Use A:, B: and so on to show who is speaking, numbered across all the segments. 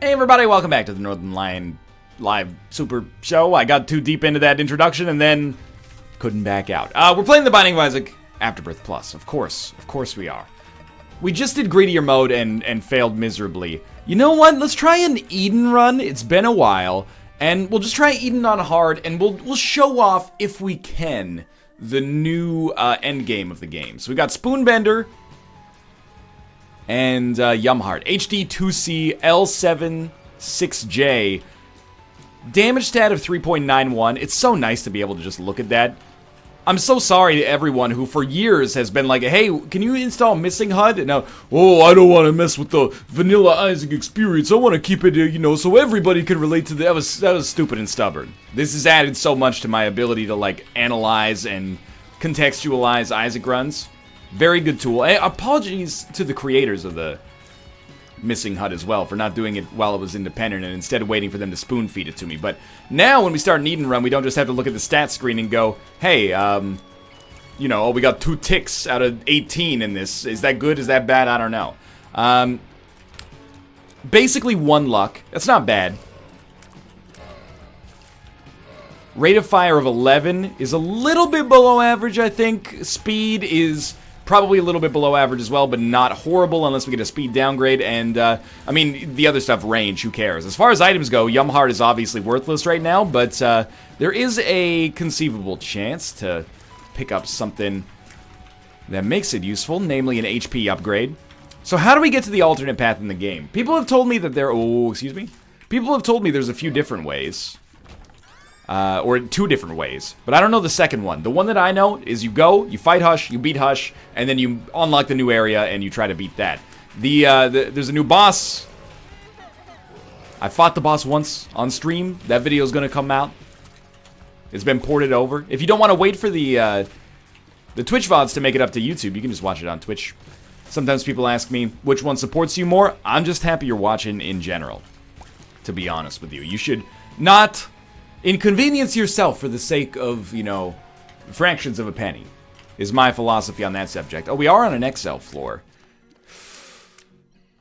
A: Hey everybody, welcome back to the Northernlion live super show. I got too deep into that introduction and then couldn't back out. We're playing the Binding of Isaac Afterbirth Plus, of course we are. We just did greedier mode and failed miserably. You know what? Let's try an Eden run. It's been a while, and we'll just try Eden on hard, and we'll show off, if we can, the new end game of the game. So we got Spoonbender and Yumheart. HD 2C L7 6J. Damage stat of 3.91. It's so nice to be able to just look at that. I'm so sorry to everyone who for years has been like, hey, can you install Missing HUD? And now, oh, I don't want to mess with the vanilla Isaac experience. I want to keep it, you know, so everybody can relate to that. That was stupid and stubborn. This has added so much to my ability to, like, analyze and contextualize Isaac runs. Very good tool. Apologies to the creators of the Missing HUD as well for not doing it while it was independent and instead waiting for them to spoon feed it to me. But now when we start an Eden run, we don't just have to look at the stats screen and go, hey, you know, oh, we got 2 ticks out of 18 in this. Is that good? Is that bad? I don't know. Basically 1 luck. That's not bad. Rate of fire of 11 is a little bit below average, I think. Speed is probably a little bit below average as well, but not horrible unless we get a speed downgrade. And, I mean, the other stuff, range, who cares? As far as items go, Yumheart is obviously worthless right now, but there is a conceivable chance to pick up something that makes it useful, namely an HP upgrade. So how do we get to the alternate path in the game? People have told me that there... Oh, excuse me? People have told me there's a few different ways. Or 2 different ways. But I don't know the second one. The one that I know is you go, you fight Hush, you beat Hush, and then you unlock the new area and you try to beat that. There's a new boss. I fought the boss once on stream. That video is going to come out. It's been ported over. If you don't want to wait for the Twitch VODs to make it up to YouTube, you can just watch it on Twitch. Sometimes people ask me which one supports you more. I'm just happy you're watching in general, to be honest with you. You should not inconvenience yourself for the sake of, you know, fractions of a penny, is my philosophy on that subject. Oh, we are on an XL floor.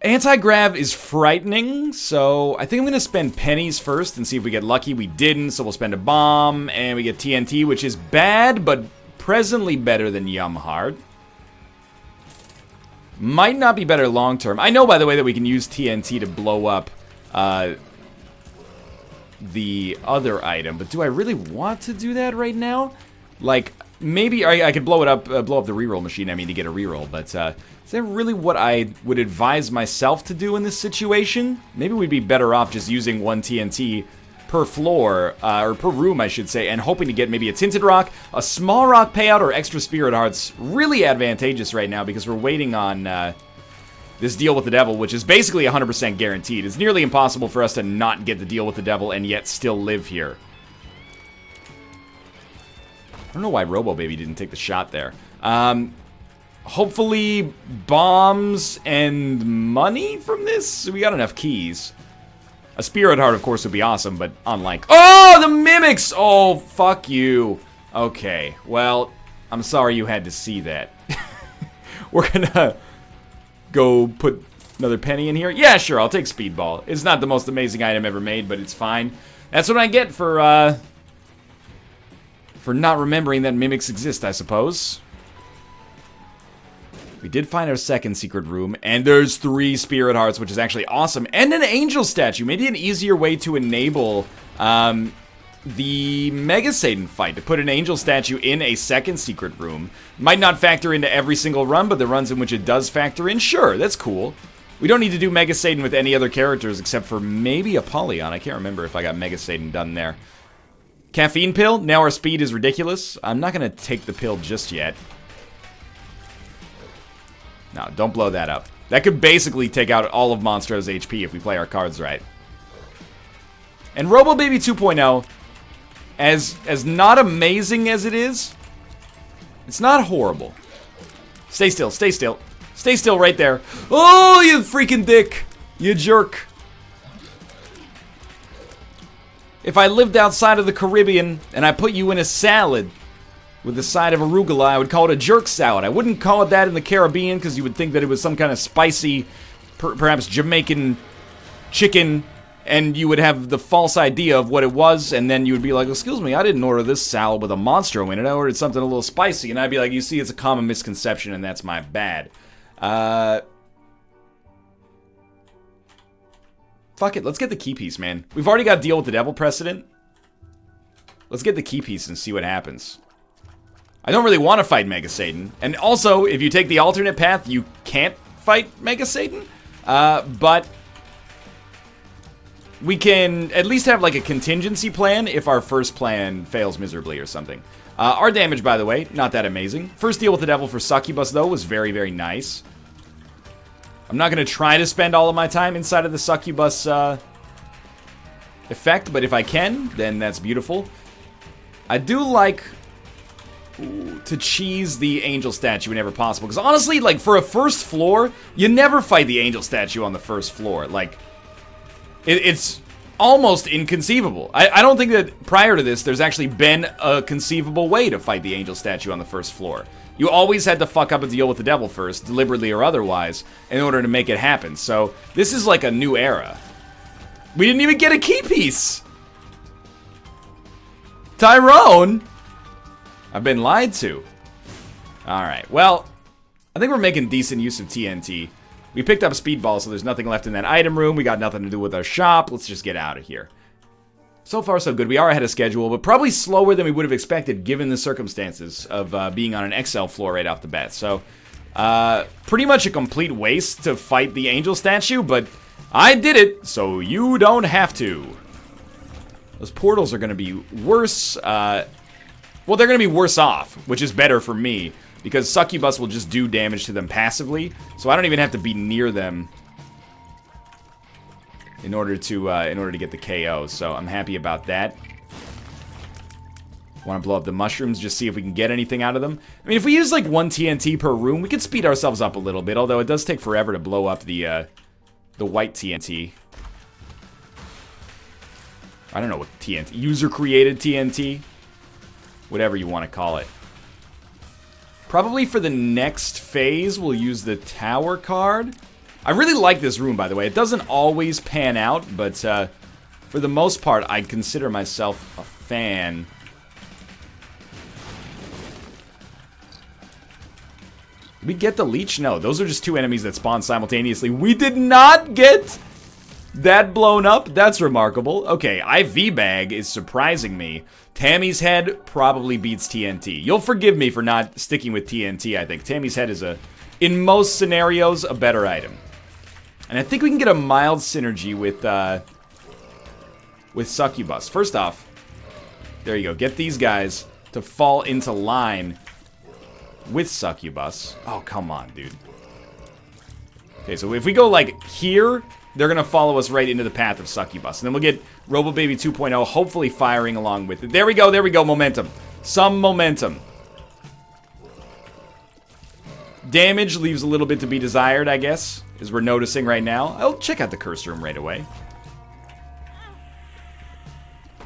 A: Anti-grav is frightening, so I think I'm going to spend pennies first and see if we get lucky. We didn't, so we'll spend a bomb, and we get TNT, which is bad, but presently better than Yumheart. Might not be better long-term. I know, by the way, that we can use TNT to blow up the other item, but do I really want to do that right now? Like, maybe I could blow up the reroll machine, I mean, to get a reroll, but is that really what I would advise myself to do in this situation? Maybe we'd be better off just using 1 TNT per floor, or per room, I should say, and hoping to get maybe a Tinted Rock, a Small Rock payout, or extra Spirit Hearts. Really advantageous right now because we're waiting on this deal with the devil, which is basically 100% guaranteed. It's nearly impossible for us to not get the deal with the devil and yet still live here. I don't know why Robo Baby didn't take the shot there. Hopefully bombs and money from this? We got enough keys. A Spirit Heart, of course, would be awesome, but unlike... Oh, the mimics! Oh, fuck you. Okay, well, I'm sorry you had to see that. We're gonna go put another penny in here. Yeah, sure, I'll take Speedball. It's not the most amazing item ever made, but it's fine. That's what I get for not remembering that mimics exist, I suppose. We did find our second secret room, and there's 3 Spirit Hearts, which is actually awesome, and an Angel Statue. Maybe an easier way to enable the Mega Satan fight, to put an Angel Statue in a second secret room. Might not factor into every single run, but the runs in which it does factor in, sure, that's cool. We don't need to do Mega Satan with any other characters except for maybe Apollyon. I can't remember if I got Mega Satan done there. Caffeine pill, now our speed is ridiculous. I'm not going to take the pill just yet. No, don't blow that up. That could basically take out all of Monstro's HP if we play our cards right. And Robo Baby 2.0, as not amazing as it is, it's not horrible. Stay still, stay still. Stay still right there. Oh, you freaking dick. You jerk. If I lived outside of the Caribbean and I put you in a salad with the side of arugula, I would call it a jerk salad. I wouldn't call it that in the Caribbean because you would think that it was some kind of spicy, perhaps Jamaican chicken, and you would have the false idea of what it was, and then you would be like, excuse me, I didn't order this salad with a monstro in it, I ordered something a little spicy, and I'd be like, you see, it's a common misconception, and that's my bad. Fuck it, let's get the key piece, man. We've already got Deal with the Devil precedent. Let's get the key piece and see what happens. I don't really want to fight Mega Satan. And also, if you take the alternate path, you can't fight Mega Satan. But we can at least have like a contingency plan if our first plan fails miserably or something. Our damage, by the way, not that amazing. First Deal with the Devil for Succubus, though, was very, very nice. I'm not going to try to spend all of my time inside of the Succubus effect, but if I can, then that's beautiful. I do like to cheese the angel statue whenever possible, because honestly, like, for a first floor, you never fight the angel statue on the first floor. Like, it's almost inconceivable. I don't think that prior to this, there's actually been a conceivable way to fight the angel statue on the first floor. You always had to fuck up a deal with the devil first, deliberately or otherwise, in order to make it happen. So, this is like a new era. We didn't even get a key piece! Tyrone? I've been lied to. Alright, well, I think we're making decent use of TNT. We picked up Speedball, so there's nothing left in that item room. We got nothing to do with our shop. Let's just get out of here. So far, so good. We are ahead of schedule, but probably slower than we would have expected given the circumstances of being on an XL floor right off the bat. So, pretty much a complete waste to fight the angel statue, but I did it, so you don't have to. Those portals are going to be worse. Well, they're going to be worse off, which is better for me, because Succubus will just do damage to them passively, so I don't even have to be near them in order to get the KO. So I'm happy about that. Want to blow up the mushrooms, just see if we can get anything out of them. I mean, if we use like 1 TNT per room, we could speed ourselves up a little bit, although it does take forever to blow up the white TNT. I don't know what TNT, user-created TNT, whatever you want to call it. Probably for the next phase, we'll use the tower card. I really like this room, by the way. It doesn't always pan out, but for the most part, I'd consider myself a fan. Did we get the leech? No, those are just 2 enemies that spawn simultaneously. We did not get that blown up. That's remarkable. Okay, IV bag is surprising me. Tammy's head probably beats TNT. You'll forgive me for not sticking with TNT, I think. Tammy's head is, in most scenarios, a better item. And I think we can get a mild synergy with Succubus. First off, there you go. Get these guys to fall into line with Succubus. Oh, come on, dude. Okay, so if we go, like, here, they're going to follow us right into the path of Succubus. And then we'll get RoboBaby 2.0, hopefully firing along with it. There we go, momentum. Some momentum. Damage leaves a little bit to be desired, I guess, as we're noticing right now. I'll check out the curse room right away.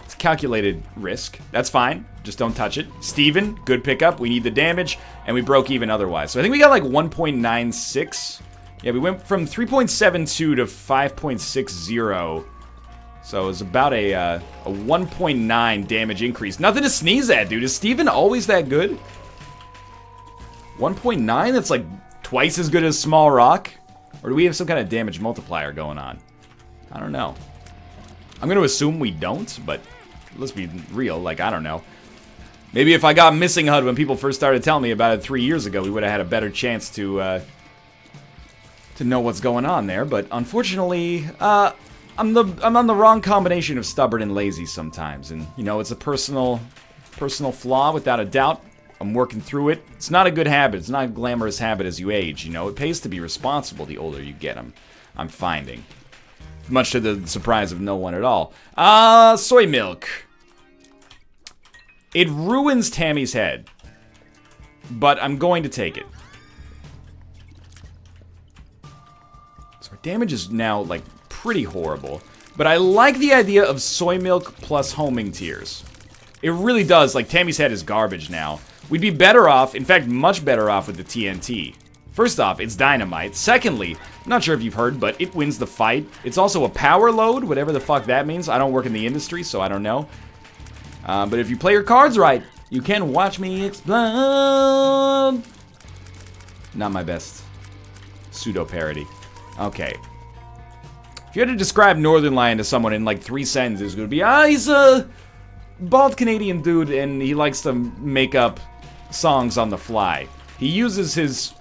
A: It's calculated risk. That's fine. Just don't touch it. Steven, good pickup. We need the damage, and we broke even otherwise. So I think we got like 1.96. Yeah, we went from 3.72 to 5.60. So it was about a 1.9 damage increase. Nothing to sneeze at, dude. Is Steven always that good? 1.9? That's like twice as good as Small Rock? Or do we have some kind of damage multiplier going on? I don't know. I'm going to assume we don't, but let's be real. Like, I don't know. Maybe if I got Missing HUD when people first started telling me about it 3 years ago, we would have had a better chance to know what's going on there. But unfortunately, I'm on the wrong combination of stubborn and lazy sometimes. And, you know, it's a personal flaw without a doubt. I'm working through it. It's not a good habit. It's not a glamorous habit as you age, you know. It pays to be responsible the older you get. I'm finding. Much to the surprise of no one at all. Soy milk. It ruins Tammy's head. But I'm going to take it. So our damage is now, like, pretty horrible. But I like the idea of soy milk plus homing tears. It really does. Like, Tammy's head is garbage now. We'd be better off, in fact, much better off with the TNT. First off, it's dynamite. Secondly, I'm not sure if you've heard, but it wins the fight. It's also a power load, whatever the fuck that means. I don't work in the industry, so I don't know. But if you play your cards right, you can watch me explode. Not my best pseudo-parody. Okay. If you had to describe Northernlion to someone in like 3 sentences, it would be, he's a bald Canadian dude and he likes to make up songs on the fly. He uses his,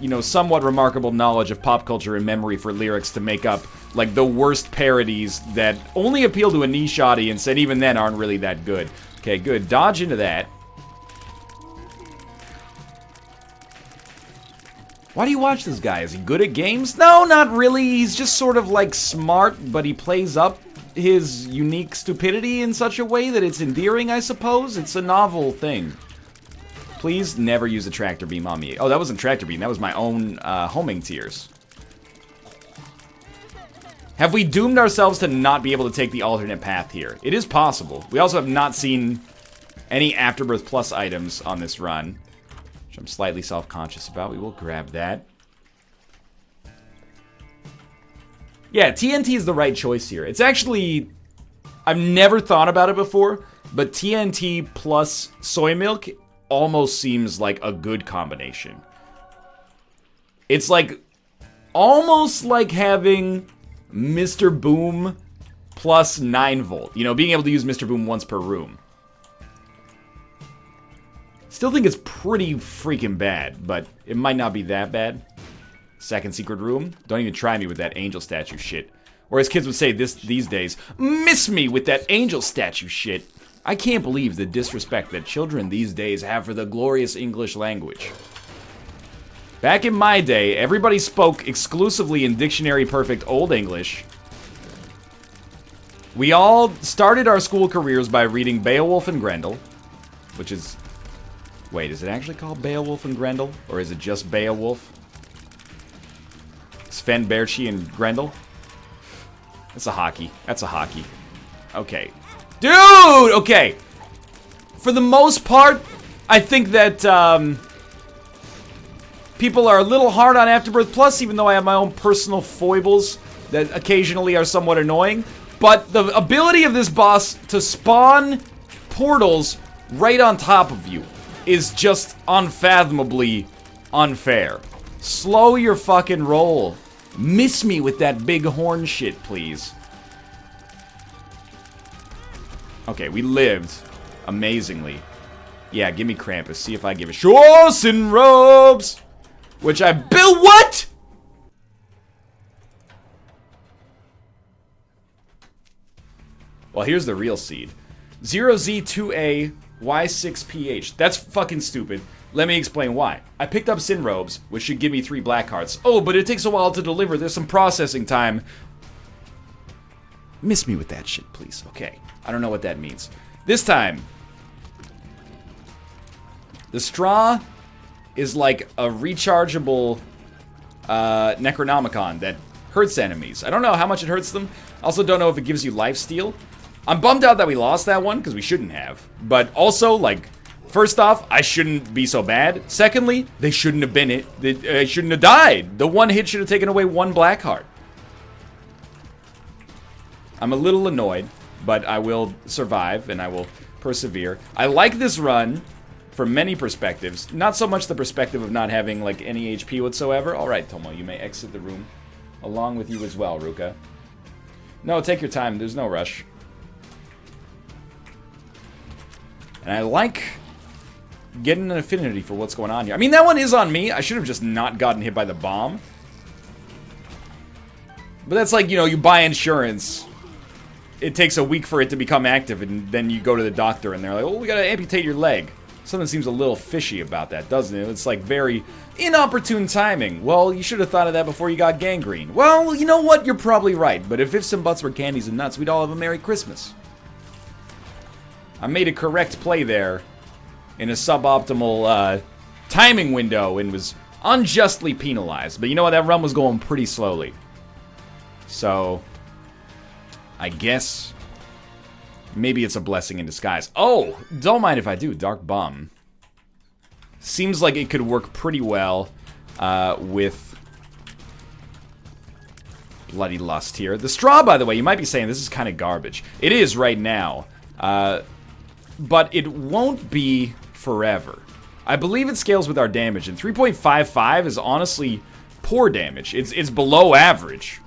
A: you know, somewhat remarkable knowledge of pop culture and memory for lyrics to make up, like, the worst parodies that only appeal to a niche audience and even then aren't really that good. Okay, good. Dodge into that. Why do you watch this guy? Is he good at games? No, not really. He's just sort of, like, smart, but he plays up his unique stupidity in such a way that it's endearing, I suppose. It's a novel thing. Please never use a tractor beam on me. Oh, that wasn't tractor beam. That was my own homing tears. Have we doomed ourselves to not be able to take the alternate path here? It is possible. We also have not seen any Afterbirth Plus items on this run, which I'm slightly self-conscious about. We will grab that. Yeah, TNT is the right choice here. It's actually... I've never thought about it before, but TNT plus soy milk almost seems like a good combination. It's like... almost like having Mr. Boom plus 9 volt. You know, being able to use Mr. Boom once per room. Still think it's pretty freaking bad, but it might not be that bad. Second secret room. Don't even try me with that angel statue shit. Or as kids would say these days, miss me with that angel statue shit. I can't believe the disrespect that children these days have for the glorious English language. Back in my day, everybody spoke exclusively in Dictionary Perfect Old English. We all started our school careers by reading Beowulf and Grendel, which is... Wait, is it actually called Beowulf and Grendel? Or is it just Beowulf? Sven, Berchi, and Grendel? That's a hockey. That's a hockey. Okay. Dude! Okay. For the most part, I think that, people are a little hard on Afterbirth Plus, even though I have my own personal foibles that occasionally are somewhat annoying. But the ability of this boss to spawn portals right on top of you is just unfathomably unfair. Slow your fucking roll. Miss me with that big horn shit, please. Okay, we lived. Amazingly. Yeah, give me Krampus. See if I give a shorts and robes. Which I built. What? Well, here's the real seed. 0Z2A Y6PH. That's fucking stupid. Let me explain why. I picked up Sin Robes, which should give me 3 black hearts. Oh, but it takes a while to deliver. There's some processing time. Miss me with that shit, please. Okay. I don't know what that means. This time, the straw is like a rechargeable Necronomicon that hurts enemies. I don't know how much it hurts them. Also don't know if it gives you lifesteal. I'm bummed out that we lost that one, because we shouldn't have. But also, like, first off, I shouldn't be so bad. Secondly, they shouldn't have been it. They shouldn't have died. The one hit should have taken away 1 black heart. I'm a little annoyed, but I will survive and I will persevere. I like this run from many perspectives. Not so much the perspective of not having, like, any HP whatsoever. Alright, Tomo, you may exit the room. Along with you as well, Ruka. No, take your time. There's no rush. And I like getting an affinity for what's going on here. I mean, that one is on me. I should have just not gotten hit by the bomb. But that's like, you know, you buy insurance. It takes a week for it to become active, and then you go to the doctor, and they're like, oh, we gotta amputate your leg. Something seems a little fishy about that, doesn't it? It's like very inopportune timing. Well, you should have thought of that before you got gangrene. Well, you know what? You're probably right. But if ifs and buts were candies and nuts, we'd all have a Merry Christmas. I made a correct play there in a suboptimal timing window and was unjustly penalized. But you know what? That run was going pretty slowly. So, I guess maybe it's a blessing in disguise. Oh, don't mind if I do. Dark Bum. Seems like it could work pretty well. with Bloody Lust here. The straw, by the way, you might be saying this is kind of garbage. It is right now, but it won't be forever. I believe it scales with our damage, and 3.55 is honestly poor damage. It's below average.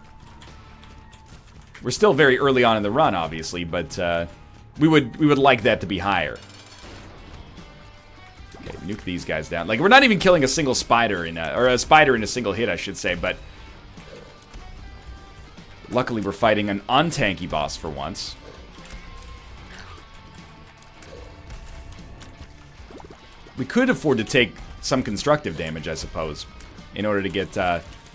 A: We're still very early on in the run, obviously, but we would like that to be higher. Okay, nuke these guys down. Like, we're not even killing a single spider or a spider in a single hit, I should say, but luckily we're fighting an untanky boss for once. We could afford to take some constructive damage, I suppose, in order to get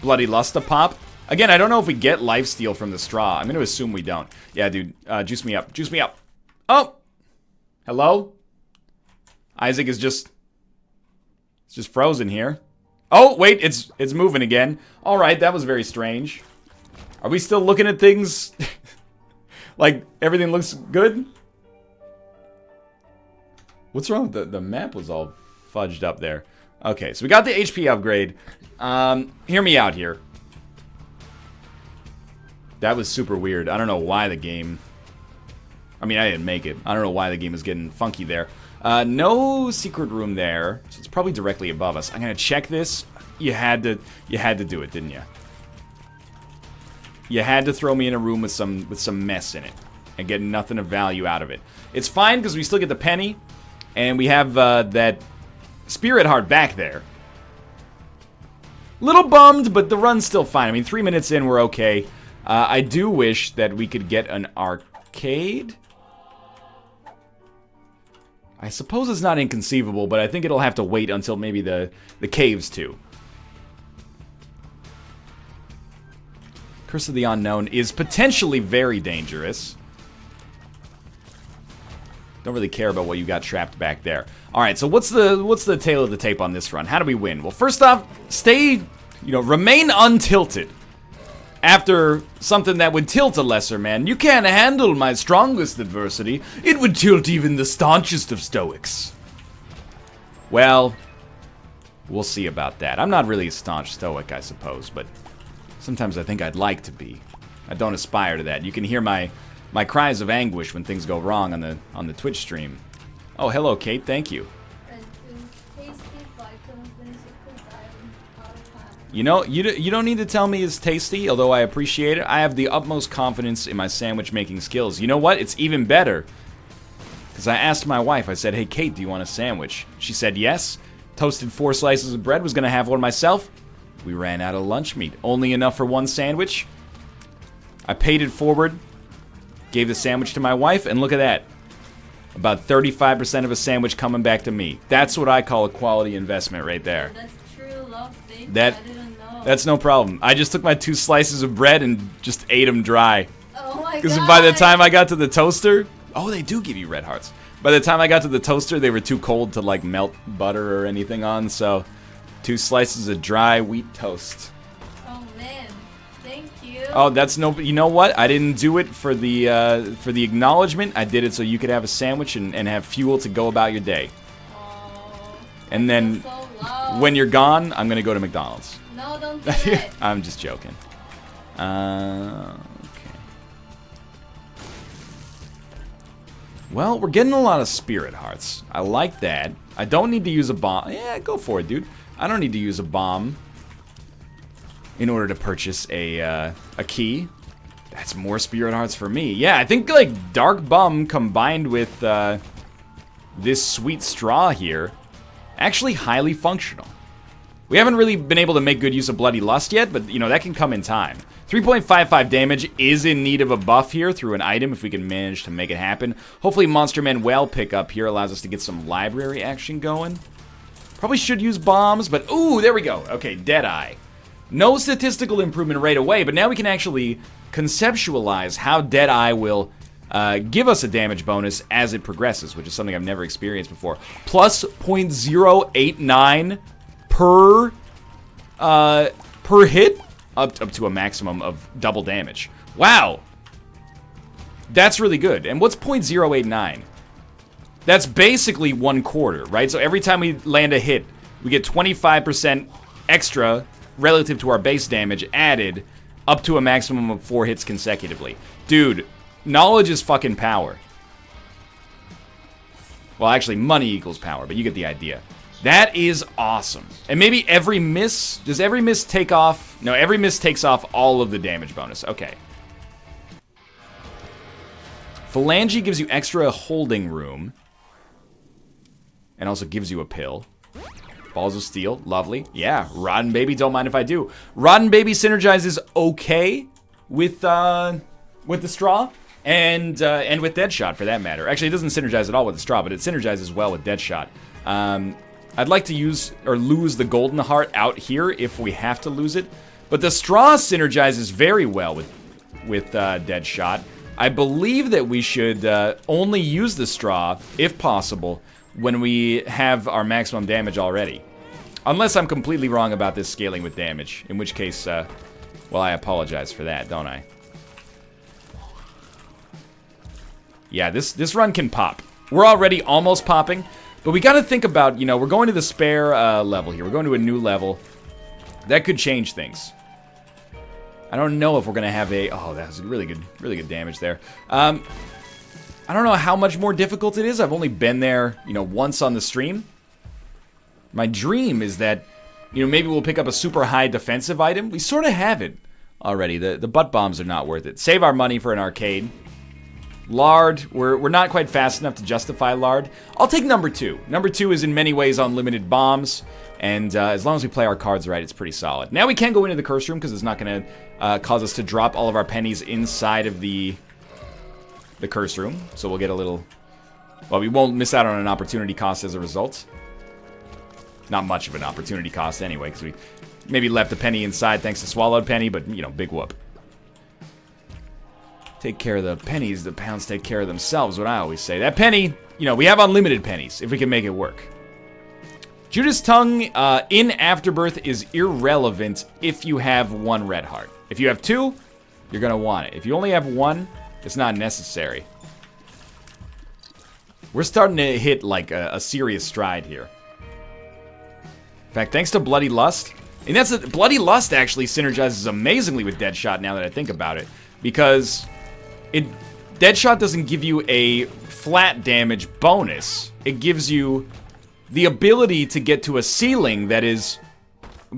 A: Bloody Lust to pop. Again, I don't know if we get lifesteal from the straw. I'm going to assume we don't. Yeah, dude, juice me up. Juice me up. Oh! Hello? Isaac is just... It's just frozen here. Oh, wait, it's moving again. All right, that was very strange. Are we still looking at things? Like, everything looks good? What's wrong with the map was all fudged up there. Okay, so we got the HP upgrade. Hear me out here. That was super weird. I don't know why the game... I mean, I didn't make it. I don't know why the game is getting funky there. No secret room there, so it's probably directly above us. I'm gonna check this. You had to do it, didn't you? You had to throw me in a room with some mess in it and get nothing of value out of it. It's fine because we still get the penny, and we have that spirit heart back there. Little bummed, but the run's still fine. I mean, 3 minutes in, we're okay. I do wish that we could get an arcade. I suppose it's not inconceivable, but I think it'll have to wait until maybe the caves too. Curse of the Unknown is potentially very dangerous. Don't really care about what you got trapped back there. Alright, so what's the tail of the tape on this run? How do we win? Well, first off, remain untilted. After something that would tilt a lesser man, you can't handle my strongest adversity. It would tilt even the staunchest of stoics. Well, we'll see about that. I'm not really a staunch stoic, I suppose, but sometimes I think I'd like to be. I don't aspire to that. You can hear my cries of anguish when things go wrong on the Twitch stream. Oh, hello, Kate. Thank you. You know, you don't need to tell me it's tasty, although I appreciate it. I have the utmost confidence in my sandwich making skills. You know what? It's even better. Because I asked my wife, I said, hey, Kate, do you want a sandwich? She said yes. Toasted 4 slices of bread, was going to have one myself. We ran out of lunch meat. Only enough for one sandwich. I paid it forward. Gave the sandwich to my wife, and look at that. About 35% of a sandwich coming back to me. That's what I call a quality investment right there.
B: That's true love, baby.
A: That's no problem. I just took my 2 slices of bread and just ate them dry.
B: Oh my god.
A: Because by the time I got to the toaster... Oh, they do give you red hearts. By the time I got to the toaster, they were too cold to, like, melt butter or anything on, so... 2 slices of dry wheat toast.
B: Oh, man. Thank you.
A: Oh, that's no... You know what? I didn't do it for the acknowledgement. I did it so you could have a sandwich and have fuel to go about your day.
B: Oh,
A: and then,
B: so low.
A: When you're gone, I'm going to go to McDonald's.
B: No, don't do it.
A: I'm just joking. Okay. Well, we're getting a lot of spirit hearts. I like that. I don't need to use a bomb. Yeah, go for it, dude. I don't need to use a bomb in order to purchase a key. That's more spirit hearts for me. Yeah, I think, like, Dark Bum combined with this sweet straw here, actually highly functional. We haven't really been able to make good use of Bloody Lust yet, but, you know, that can come in time. 3.55 damage is in need of a buff here through an item if we can manage to make it happen. Hopefully Monster Manuel pickup here allows us to get some library action going. Probably should use bombs, but ooh, there we go. Okay, Deadeye. No statistical improvement right away, but now we can actually conceptualize how Deadeye will give us a damage bonus as it progresses, which is something I've never experienced before. Plus 0.089 per hit, up to a maximum of double damage. Wow, that's really good. And what's 0.089? That's basically 1/4, right? So every time we land a hit, we get 25% extra relative to our base damage added up to a maximum of 4 hits consecutively. Dude, knowledge is fucking power. Well, actually, money equals power, but you get the idea. That is awesome. And maybe every miss... Does every miss take off... No, every miss takes off all of the damage bonus. Okay. Phalange gives you extra holding room. And also gives you a pill. Balls of Steel, lovely. Yeah, Rotten Baby, don't mind if I do. Rotten Baby synergizes okay with the straw. And with Deadshot, for that matter. Actually, it doesn't synergize at all with the straw, but it synergizes well with Deadshot. I'd like to use or lose the Golden Heart out here if we have to lose it. But the straw synergizes very well with Deadshot. I believe that we should only use the straw, if possible, when we have our maximum damage already. Unless I'm completely wrong about this scaling with damage. In which case, well, I apologize for that, don't I? Yeah, this run can pop. We're already almost popping. But we gotta think about, you know, we're going to the spare level here. We're going to a new level. That could change things. I don't know if we're gonna have a... Oh, that was really good damage there. I don't know how much more difficult it is. I've only been there, you know, once on the stream. My dream is that, you know, maybe we'll pick up a super high defensive item. We sort of have it already. The butt bombs are not worth it. Save our money for an arcade. Lard, we're not quite fast enough to justify Lard. I'll take number 2. Number 2 is in many ways unlimited bombs, and as long as we play our cards right, it's pretty solid. Now we can go into the curse room because it's not going to cause us to drop all of our pennies inside of the curse room. So we'll get a little... Well, we won't miss out on an opportunity cost as a result. Not much of an opportunity cost anyway, because we maybe left a penny inside thanks to Swallowed Penny, but, you know, big whoop. Take care of the pennies, the pounds take care of themselves, what I always say. That penny, you know, we have unlimited pennies, if we can make it work. Judas Tongue in Afterbirth is irrelevant if you have 1 red heart. If you have 2, you're going to want it. If you only have 1, it's not necessary. We're starting to hit, like, a serious stride here. In fact, thanks to Bloody Lust, and Bloody Lust actually synergizes amazingly with Deadshot now that I think about it, because... Deadshot doesn't give you a flat damage bonus. It gives you the ability to get to a ceiling that is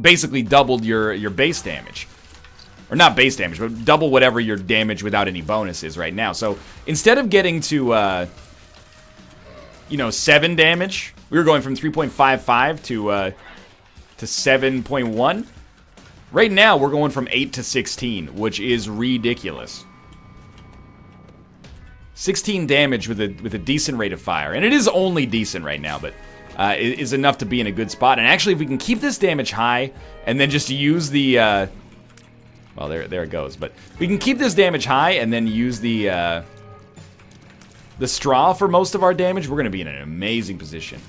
A: basically doubled your base damage. Or not base damage, but double whatever your damage without any bonus is right now. So instead of getting to, you know, 7 damage, we were going from 3.55 to 7.1. Right now, we're going from 8 to 16, which is ridiculous. 16 damage with a decent rate of fire. And it is only decent right now, but it is enough to be in a good spot. And actually, if we can keep this damage high and then just use the... well, there it goes. But we can keep this damage high and then use the straw for most of our damage. We're going to be in an amazing position.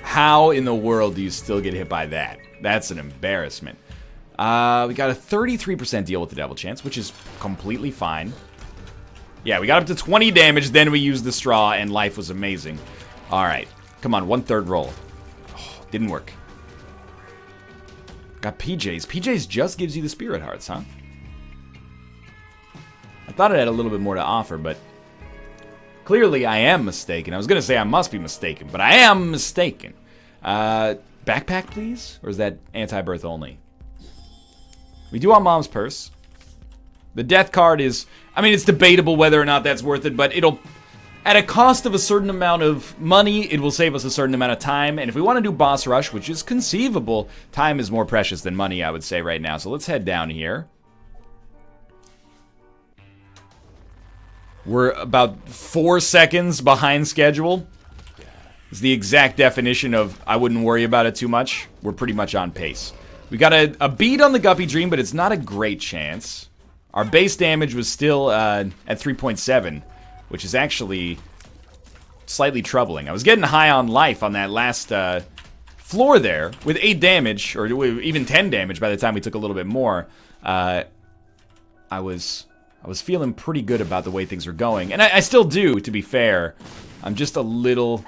A: How in the world do you still get hit by that? That's an embarrassment. We got a 33% deal with the Devil Chance, which is completely fine. Yeah, we got up to 20 damage, then we used the straw, and life was amazing. Alright, come on, 1/3 roll. Oh, didn't work. Got PJs. PJs just gives you the Spirit Hearts, huh? I thought it had a little bit more to offer, but... Clearly, I am mistaken. I was gonna say I must be mistaken, but I am mistaken. Backpack, please? Or is that anti-birth only? We do want Mom's Purse. The death card is... I mean, it's debatable whether or not that's worth it, but it'll... At a cost of a certain amount of money, it will save us a certain amount of time. And if we want to do Boss Rush, which is conceivable, time is more precious than money, I would say, right now. So let's head down here. We're about 4 seconds behind schedule. It's the exact definition of I wouldn't worry about it too much. We're pretty much on pace. We got a beat on the Guppy Dream, but it's not a great chance. Our base damage was still at 3.7, which is actually slightly troubling. I was getting high on life on that last floor there with 8 damage, or even 10 damage by the time we took a little bit more. I was feeling pretty good about the way things were going. And I still do, to be fair. I'm just a little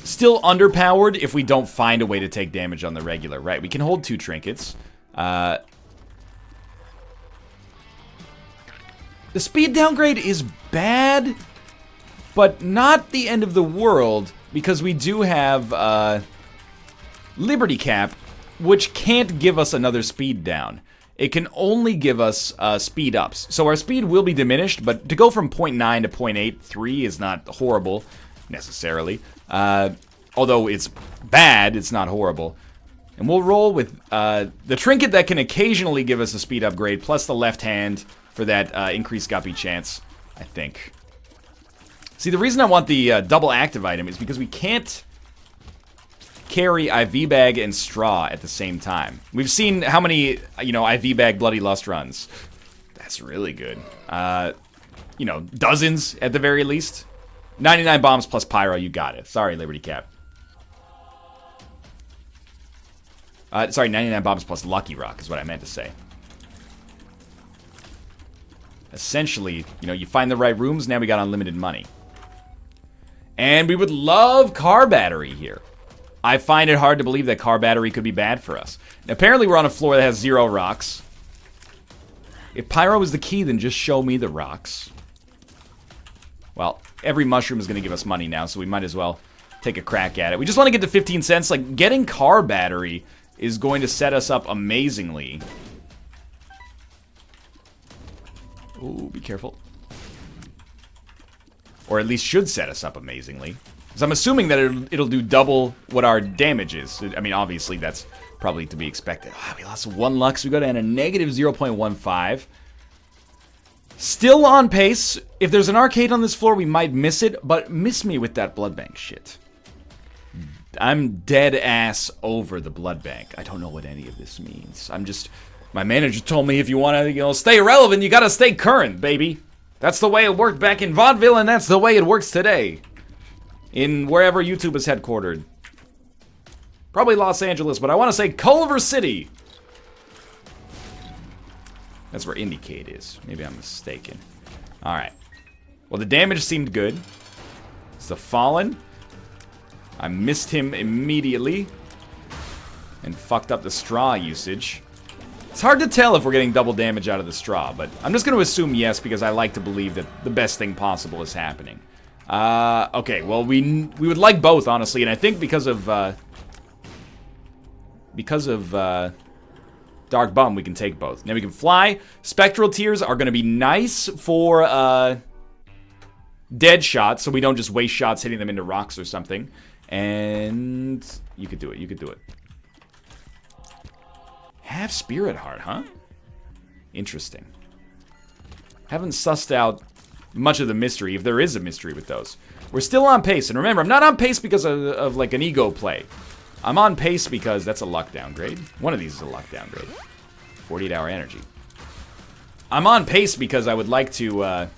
A: Still underpowered if we don't find a way to take damage on the regular. Right, we can hold 2 trinkets. The speed downgrade is bad, but not the end of the world, because we do have Liberty Cap, which can't give us another speed down. It can only give us speed ups. So our speed will be diminished, but to go from 0.9 to 0.83 is not horrible, necessarily. Although it's bad, it's not horrible. And we'll roll with the trinket that can occasionally give us a speed upgrade, plus the left hand for that increased guppy chance, I think. See, the reason I want the double active item is because we can't carry IV bag and straw at the same time. We've seen how many, IV bag bloody lust runs. That's really good. Dozens at the very least. 99 bombs plus pyro, you got it. Sorry, Liberty Cap. Sorry, 99 bombs plus Lucky Rock is what I meant to say. Essentially, you find the right rooms, now we got unlimited money. And we would love car battery here. I find it hard to believe that car battery could be bad for us. Apparently we're on a floor that has 0 rocks. If pyro is the key, then just show me the rocks. Well, every mushroom is going to give us money now, so we might as well take a crack at it. We just want to get to 15 cents. Like, getting car battery is going to set us up amazingly. Ooh, be careful. Or at least should set us up amazingly. Because I'm assuming that it'll do double what our damage is. I mean, obviously, that's probably to be expected. Oh, we lost 1 luck, so we go down to negative 0.15. Still on pace. If there's an arcade on this floor, we might miss it, but miss me with that blood bank shit. I'm dead ass over the blood bank. I don't know what any of this means. My manager told me if you want to, stay relevant, you gotta stay current, baby. That's the way it worked back in vaudeville, and that's the way it works today. In wherever YouTube is headquartered. Probably Los Angeles, but I want to say Culver City. That's where Indiecade is. Maybe I'm mistaken. Alright. Well, the damage seemed good. It's the Fallen. I missed him immediately. And fucked up the straw usage. It's hard to tell if we're getting double damage out of the straw, but I'm just going to assume yes, because I like to believe that the best thing possible is happening. Okay, well, we would like both, honestly, and I think because of Dark Bum, we can take both. Now we can fly. Spectral Tears are going to be nice for dead shots, so we don't just waste shots hitting them into rocks or something. And you could do it, you could do it. Half Spirit Heart, huh? Interesting. Haven't sussed out much of the mystery, if there is a mystery with those. We're still on pace, and remember, I'm not on pace because of like an ego play. I'm on pace because that's a luck downgrade. One of these is a luck downgrade. 48-hour energy. I'm on pace because I would like to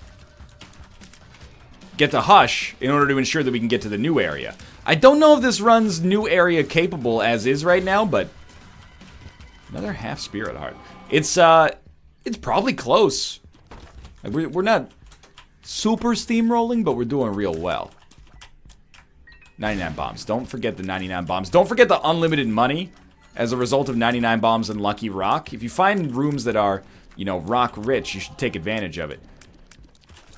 A: get to Hush in order to ensure that we can get to the new area. I don't know if this runs new area capable as is right now, but another half Spirit Heart. It's probably close. Like we're not super steamrolling, but we're doing real well. 99 bombs. Don't forget the 99 bombs. Don't forget the unlimited money as a result of 99 bombs and Lucky Rock. If you find rooms that are, rock rich, you should take advantage of it.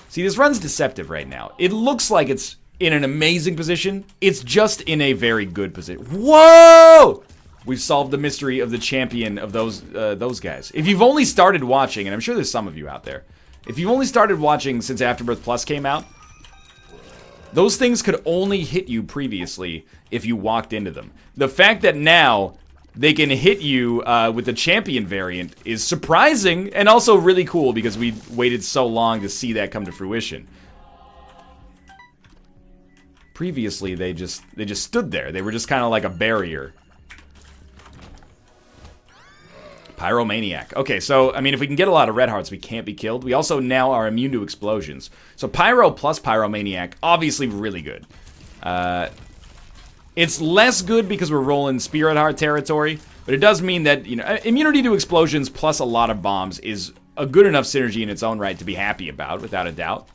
A: See, this run's deceptive right now. It looks like it's in an amazing position. It's just in a very good position. Whoa! We've solved the mystery of the champion of those guys. If you've only started watching, and I'm sure there's some of you out there, if you've only started watching since Afterbirth Plus came out, those things could only hit you previously if you walked into them. The fact that now they can hit you with the champion variant is surprising and also really cool because we waited so long to see that come to fruition. Previously, they just stood there. They were just kind of like a barrier. Pyromaniac. Okay, so, I mean, if we can get a lot of red hearts, we can't be killed. We also now are immune to explosions. So Pyro plus Pyromaniac, obviously really good. It's less good because we're rolling Spirit Heart territory, but it does mean that, immunity to explosions plus a lot of bombs is a good enough synergy in its own right to be happy about, without a doubt.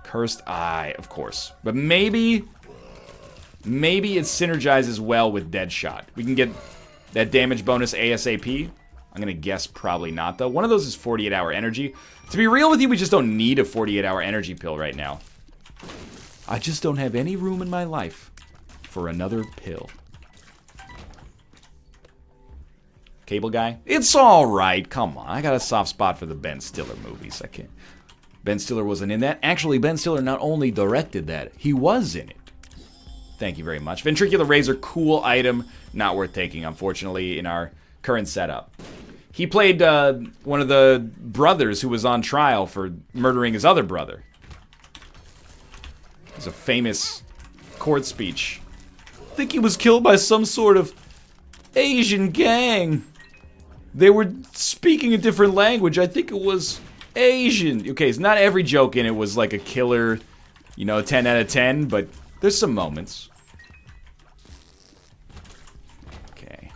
A: Cursed Eye, of course. But maybe it synergizes well with Deadshot. We can get that damage bonus ASAP. I'm gonna guess probably not, though. One of those is 48-hour energy. To be real with you, we just don't need a 48-hour energy pill right now. I just don't have any room in my life for another pill. Cable Guy? It's alright, come on. I got a soft spot for the Ben Stiller movies. I can't... Ben Stiller wasn't in that. Actually, Ben Stiller not only directed that, he was in it. Thank you very much. Ventricular Razor, cool item. Not worth taking, unfortunately, in our current setup. He played one of the brothers who was on trial for murdering his other brother. It was a famous court speech. I think he was killed by some sort of Asian gang. They were speaking a different language. I think it was Asian. Okay, it's not every joke in it was like a killer, you know, 10 out of 10, but there's some moments. Okay.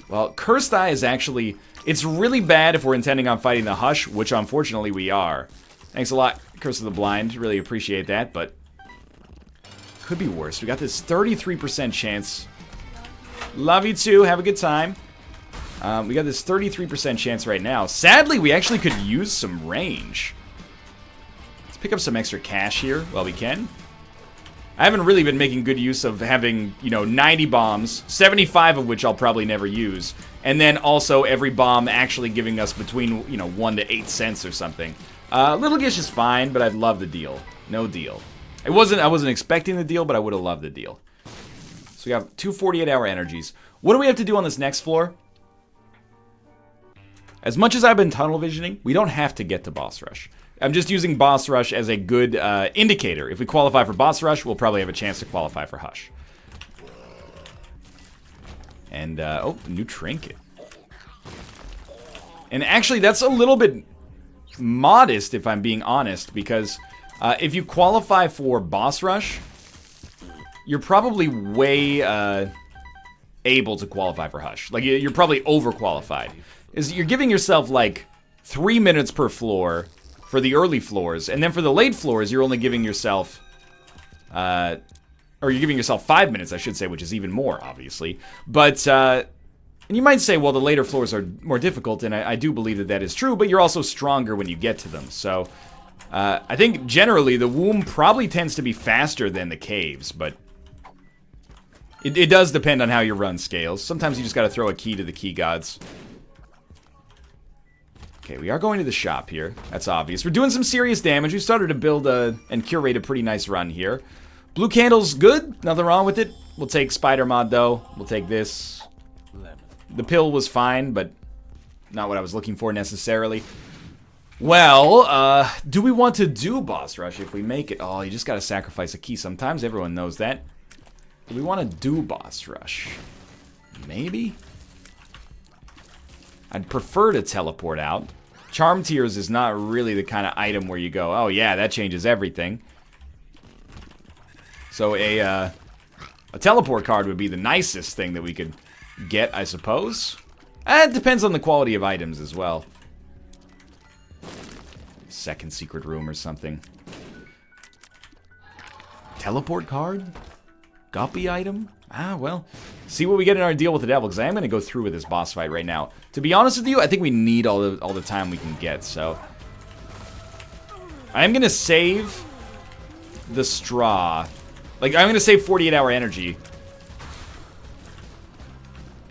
A: Well, Cursed Eye is actually... It's really bad if we're intending on fighting the Hush, which unfortunately we are. Thanks a lot, Curse of the Blind. Really appreciate that, but... Could be worse. We got this 33% chance. Love you too. Have a good time. We got this 33% chance right now. Sadly, we actually could use some range. Let's pick up some extra cash here while we can. I haven't really been making good use of having, you know, 90 bombs, 75 of which I'll probably never use, and then also every bomb actually giving us between, you know, 1 to 8 cents or something. Little Gish is fine, but I'd love the deal. No deal. I wasn't expecting the deal, but I would have loved the deal. So we have 2 48-hour energies. What do we have to do on this next floor? As much as I've been tunnel visioning, we don't have to get to Boss Rush. I'm just using Boss Rush as a good indicator. If we qualify for Boss Rush, we'll probably have a chance to qualify for Hush. And, oh, new trinket. And actually, that's a little bit modest, if I'm being honest, because if you qualify for Boss Rush, you're probably way able to qualify for Hush. Like, you're probably overqualified. You're giving yourself, like, 3 minutes per floor for the early floors, and then for the late floors, you're only giving yourself, or you're giving yourself 5 minutes, I should say, which is even more, obviously. But, and you might say, well, the later floors are more difficult, and I do believe that that is true, but you're also stronger when you get to them. So, I think generally the womb probably tends to be faster than the caves, but it does depend on how your run scales. Sometimes you just gotta throw a key to the key gods. Okay, we are going to the shop here. That's obvious. We're doing some serious damage. We started to build and curate a pretty nice run here. Blue candle's good. Nothing wrong with it. We'll take Spider Mod, though. We'll take this. The pill was fine, but not what I was looking for necessarily. Well, do we want to do Boss Rush if we make it? Oh, you just gotta sacrifice a key sometimes. Everyone knows that. Do we want to do Boss Rush? Maybe? I'd prefer to teleport out. Charm Tears is not really the kind of item where you go, oh yeah, that changes everything. So a teleport card would be the nicest thing that we could get, I suppose. It depends on the quality of items as well. Second secret room or something. Teleport card? Guppy item? Ah, well, see what we get in our deal with the devil, because I am going to go through with this boss fight right now. To be honest with you, I think we need all the time we can get, so... I am going to save the straw. Like, I'm going to save 48-hour energy.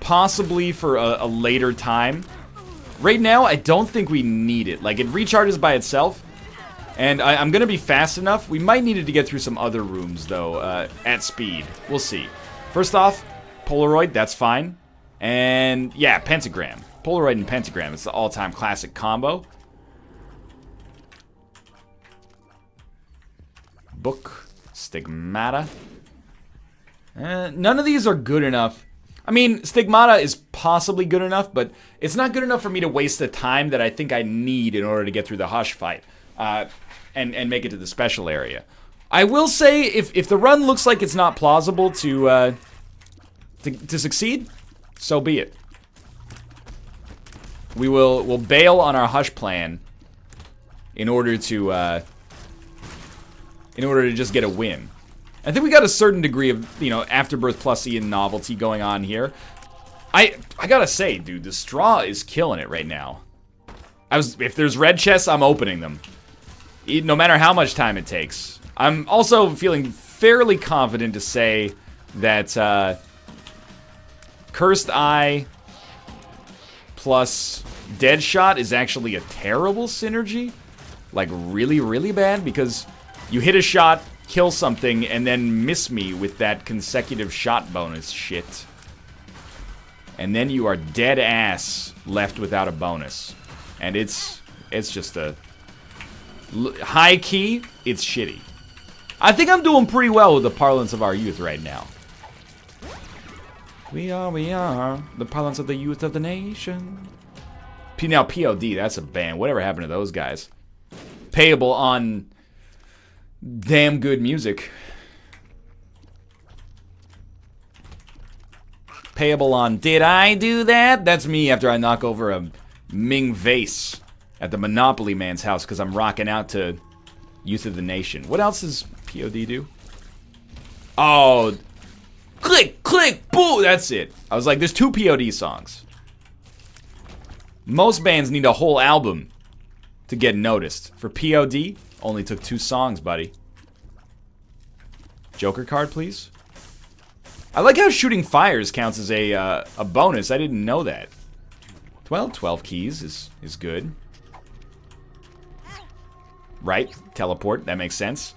A: Possibly for a later time. Right now, I don't think we need it. Like, it recharges by itself. And I'm going to be fast enough. We might need it to get through some other rooms, though, at speed. We'll see. First off, Polaroid, that's fine. And, yeah, Pentagram. Polaroid and Pentagram, it's the all-time classic combo. Book, Stigmata. None of these are good enough. I mean, Stigmata is possibly good enough, but it's not good enough for me to waste the time that I think I need in order to get through the Hush fight. And make it to the special area. I will say, if the run looks like it's not plausible to succeed, so be it. We'll bail on our Hush plan in order to just get a win. I think we got a certain degree of, you know, Afterbirth Plusian novelty going on here. I gotta say, dude, the straw is killing it right now. If there's red chests, I'm opening them. No matter how much time it takes. I'm also feeling fairly confident to say that Cursed Eye plus Deadshot is actually a terrible synergy. Like, really, really bad, because you hit a shot, kill something, and then miss me with that consecutive shot bonus shit. And then you are dead ass left without a bonus. And it's just a... high key, it's shitty. I think I'm doing pretty well with the parlance of our youth right now. We are the parlance of the youth of the nation. Now, POD, that's a band. Whatever happened to those guys? Payable on damn good music. Payable on Did I Do That? That's me after I knock over a Ming vase at the Monopoly man's house because I'm rocking out to Youth of the Nation. What else does POD do? Oh, click, click, boo, that's it. I was like, there's 2 POD songs. Most bands need a whole album to get noticed. For POD, only took 2 songs, buddy. Joker card, please. I like how shooting fires counts as a bonus. I didn't know that. Well, 12 keys is good. Right, teleport, that makes sense.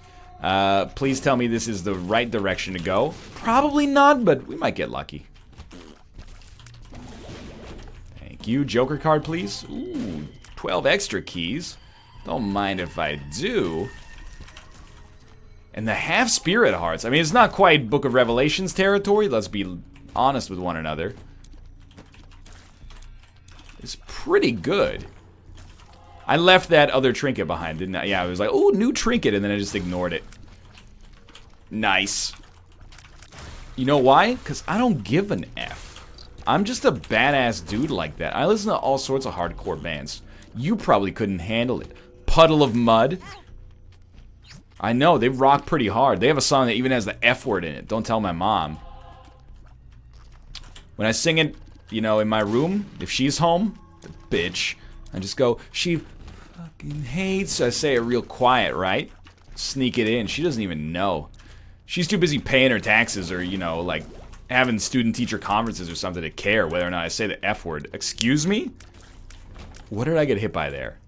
A: Please tell me this is the right direction to go. Probably not, but we might get lucky. Thank you. Joker card, please. Ooh, 12 extra keys. Don't mind if I do. And the half spirit hearts. I mean, it's not quite Book of Revelations territory. Let's be honest with one another. It's pretty good. I left that other trinket behind, didn't I? Yeah, I was like, oh, new trinket, and then I just ignored it. Nice. You know why? Because I don't give an F. I'm just a badass dude like that. I listen to all sorts of hardcore bands. You probably couldn't handle it. Puddle of Mud. I know, they rock pretty hard. They have a song that even has the F word in it. Don't tell my mom. When I sing it, you know, in my room, if she's home, the bitch, I just go, she fucking hates. I say it real quiet, right? Sneak it in. She doesn't even know. She's too busy paying her taxes or, you know, like having student-teacher conferences or something to care whether or not I say the F word. Excuse me? What did I get hit by there?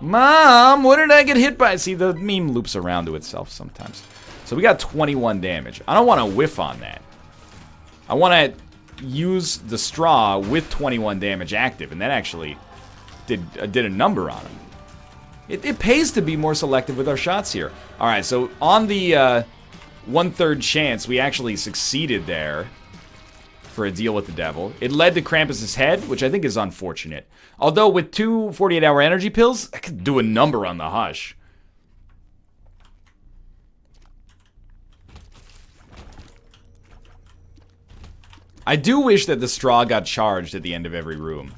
A: Mom, what did I get hit by? See, the meme loops around to itself sometimes. So we got 21 damage. I don't want to whiff on that. I want to use the straw with 21 damage active, and that actually did a number on him. It pays to be more selective with our shots here. All right, so on the 1/3 chance, we actually succeeded there for a deal with the devil. It led to Krampus's head, which I think is unfortunate. Although with 2 48-hour energy pills, I could do a number on the Hush. I do wish that the straw got charged at the end of every room.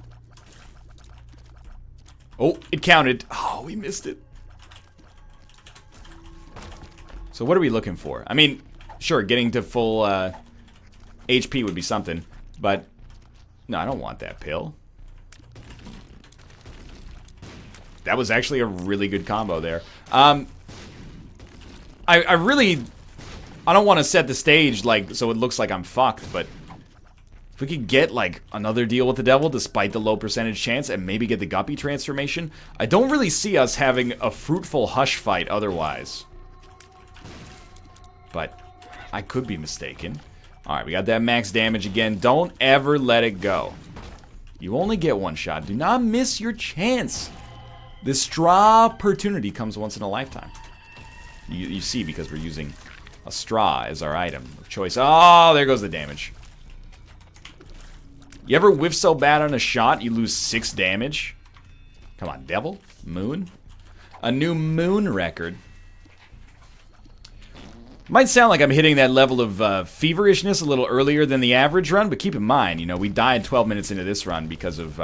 A: Oh, it counted. Oh, we missed it. So what are we looking for? I mean, sure, getting to full HP would be something, but no, I don't want that pill. That was actually a really good combo there. I don't want to set the stage like so it looks like I'm fucked, but if we could get like another deal with the devil despite the low percentage chance and maybe get the Guppy transformation, I don't really see us having a fruitful Hush fight otherwise. But I could be mistaken. Alright, we got that max damage again. Don't ever let it go. You only get one shot. Do not miss your chance. This straw opportunity comes once in a lifetime. You see, because we're using a straw as our item of choice. Oh, there goes the damage. You ever whiff so bad on a shot you lose 6 damage? Come on, devil? Moon? A new moon record. Might sound like I'm hitting that level of feverishness a little earlier than the average run, but keep in mind, you know, we died 12 minutes into this run because of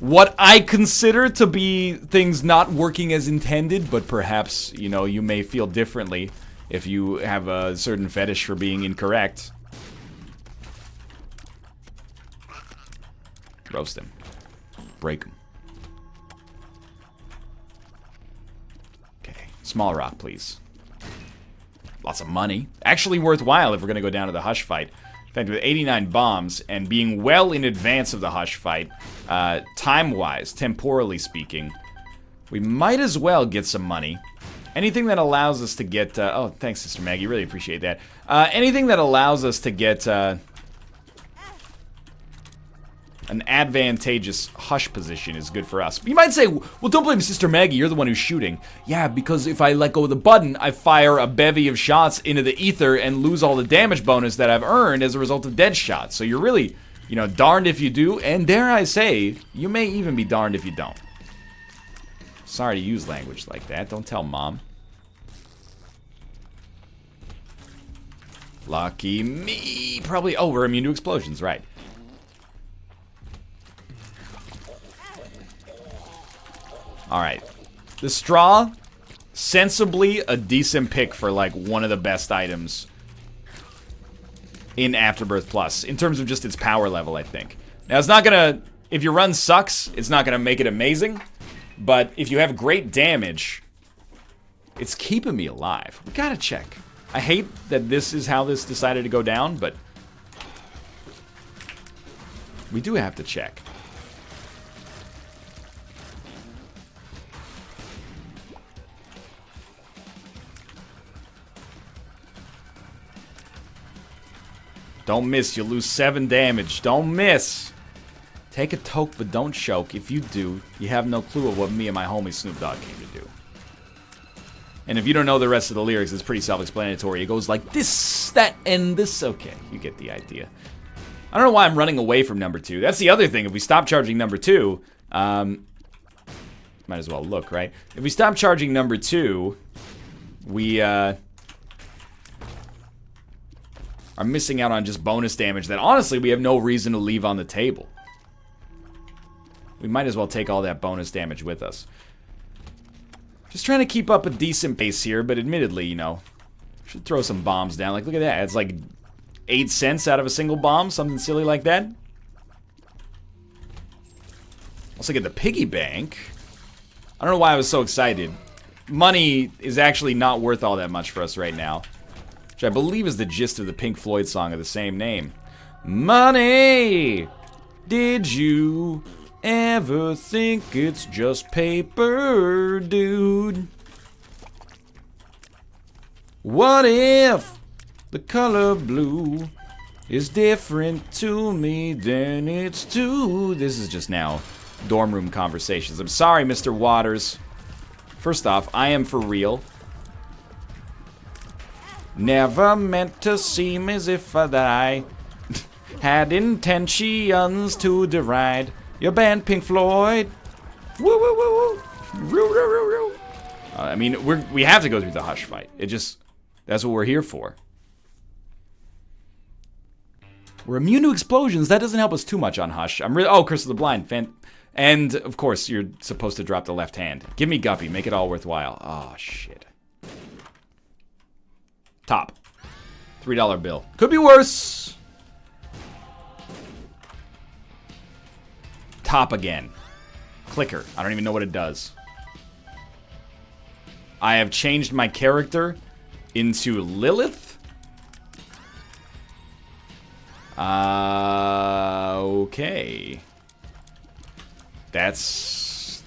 A: what I consider to be things not working as intended, but perhaps, you know, you may feel differently if you have a certain fetish for being incorrect. Roast him. Break him. Okay, small rock, please. Lots of money. Actually worthwhile if we're gonna go down to the Hush fight. In fact, with 89 bombs and being well in advance of the Hush fight, time-wise, temporally speaking, we might as well get some money. Anything that allows us to get... oh, thanks, Sister Maggie. Really appreciate that. Anything that allows us to get an advantageous Hush position is good for us. You might say, well, don't blame Sister Maggie. You're the one who's shooting. Yeah, because if I let go of the button, I fire a bevy of shots into the ether and lose all the damage bonus that I've earned as a result of dead shots. So you're really, you know, darned if you do, and dare I say, you may even be darned if you don't. Sorry to use language like that. Don't tell Mom. Lucky me. Probably, oh, we're immune to explosions, right. Alright. The straw, sensibly a decent pick for, like, one of the best items in Afterbirth Plus, in terms of just its power level, I think. Now, it's not gonna... If your run sucks, it's not gonna make it amazing, but if you have great damage, it's keeping me alive. We gotta check. I hate that this is how this decided to go down, but we do have to check. Don't miss, you lose 7 damage. Don't miss. Take a toke, but don't choke. If you do, you have no clue of what me and my homie Snoop Dogg came to do. And if you don't know the rest of the lyrics, it's pretty self-explanatory. It goes like this, that, and this. Okay, you get the idea. I don't know why I'm running away from number 2. That's the other thing. If we stop charging number 2, might as well look, right? If we stop charging number 2, we, are missing out on just bonus damage that, honestly, we have no reason to leave on the table. We might as well take all that bonus damage with us. Just trying to keep up a decent pace here, but admittedly, you know, should throw some bombs down. Like, look at that. It's like 8 cents out of a single bomb, something silly like that. Also get the piggy bank. I don't know why I was so excited. Money is actually not worth all that much for us right now. Which I believe is the gist of the Pink Floyd song of the same name. Money! Did you ever think it's just paper, dude? What if the color blue is different to me than it's to... This is just now dorm room conversations. I'm sorry, Mr. Waters. First off, I am for real. Never meant to seem as if that I had intentions to deride your band, Pink Floyd. Woo woo woo woo. Roo roo roo roo. I mean, we have to go through the Hush fight. It just, that's what we're here for. We're immune to explosions. That doesn't help us too much on Hush. I'm really, oh, Curse of the Blind. And of course, you're supposed to drop the left hand. Give me Guppy. Make it all worthwhile. Oh shit. Top. $3 bill. Could be worse. Top again. Clicker. I don't even know what it does. I have changed my character into Lilith. Okay. That's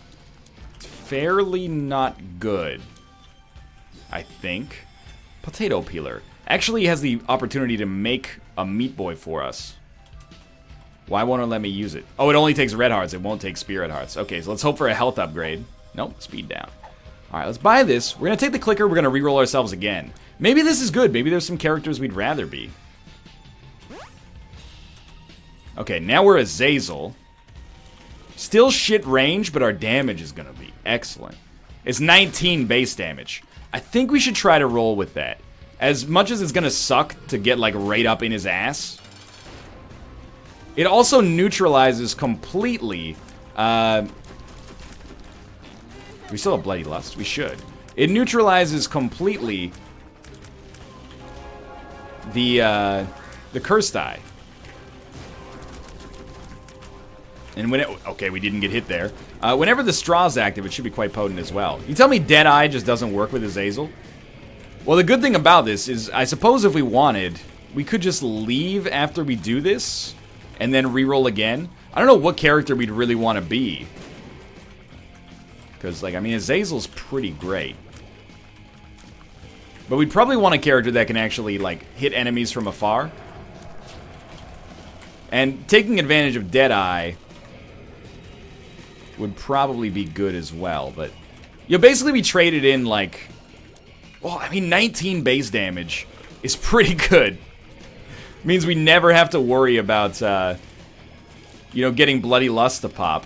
A: fairly not good, I think. Potato peeler. Actually has the opportunity to make a Meat Boy for us. Why won't it let me use it? Oh, it only takes red hearts. It won't take spirit hearts. Okay, so let's hope for a health upgrade. Nope, speed down. Alright, let's buy this. We're going to take the clicker. We're going to reroll ourselves again. Maybe this is good. Maybe there's some characters we'd rather be. Okay, now we're Azazel. Still shit range, but our damage is going to be excellent. It's 19 base damage. I think we should try to roll with that. As much as it's gonna suck to get, like, right up in his ass, it also neutralizes completely We still have Bloody Lust. We should. It neutralizes completely the Cursed Eye. And when it... Okay, we didn't get hit there. Whenever the Straw's active, it should be quite potent as well. You tell me Deadeye just doesn't work with Azazel? Well, the good thing about this is, I suppose if we wanted, we could just leave after we do this, and then reroll again. I don't know what character we'd really want to be. Because, like, I mean, Azazel's pretty great. But we'd probably want a character that can actually, like, hit enemies from afar. And taking advantage of Deadeye would probably be good as well. But you'll basically be traded in, like... Well, I mean, 19 base damage is pretty good. Means we never have to worry about, you know, getting Bloody Lust to pop.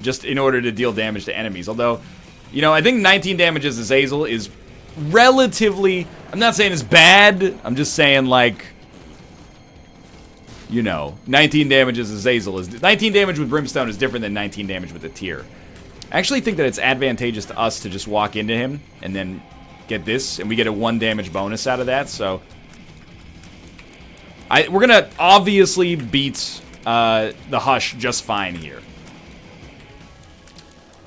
A: Just in order to deal damage to enemies. Although, you know, I think 19 damage as Azazel is relatively... I'm not saying it's bad. I'm just saying, like... You know, 19 damage as Azazel is... 19 damage with Brimstone is different than 19 damage with a tier. I actually think that it's advantageous to us to just walk into him and then get this. And we get a 1 damage bonus out of that, so... We're gonna obviously beat the Hush just fine here.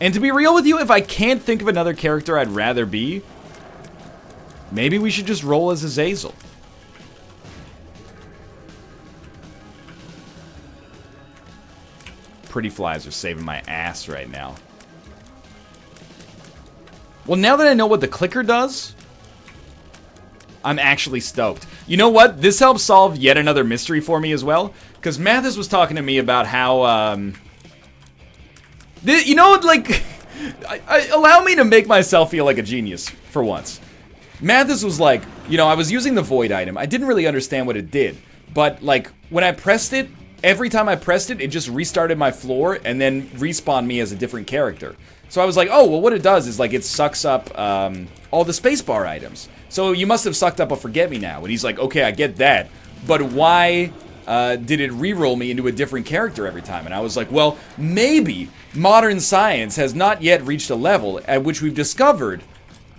A: And to be real with you, if I can't think of another character I'd rather be, maybe we should just roll as Azazel. Pretty Flies are saving my ass right now. Well, now that I know what the clicker does, I'm actually stoked. You know what? This helps solve yet another mystery for me as well. Because Mathis was talking to me about how, you know, like, allow me to make myself feel like a genius for once. Mathis was like, you know, I was using the Void item. I didn't really understand what it did. But, like, when I pressed it, every time I pressed it, it just restarted my floor and then respawned me as a different character. So I was like, oh, well, what it does is, like, it sucks up all the spacebar items. So you must have sucked up a Forget-Me-Now. And he's like, okay, I get that. But why did it reroll me into a different character every time? And I was like, well, maybe modern science has not yet reached a level at which we've discovered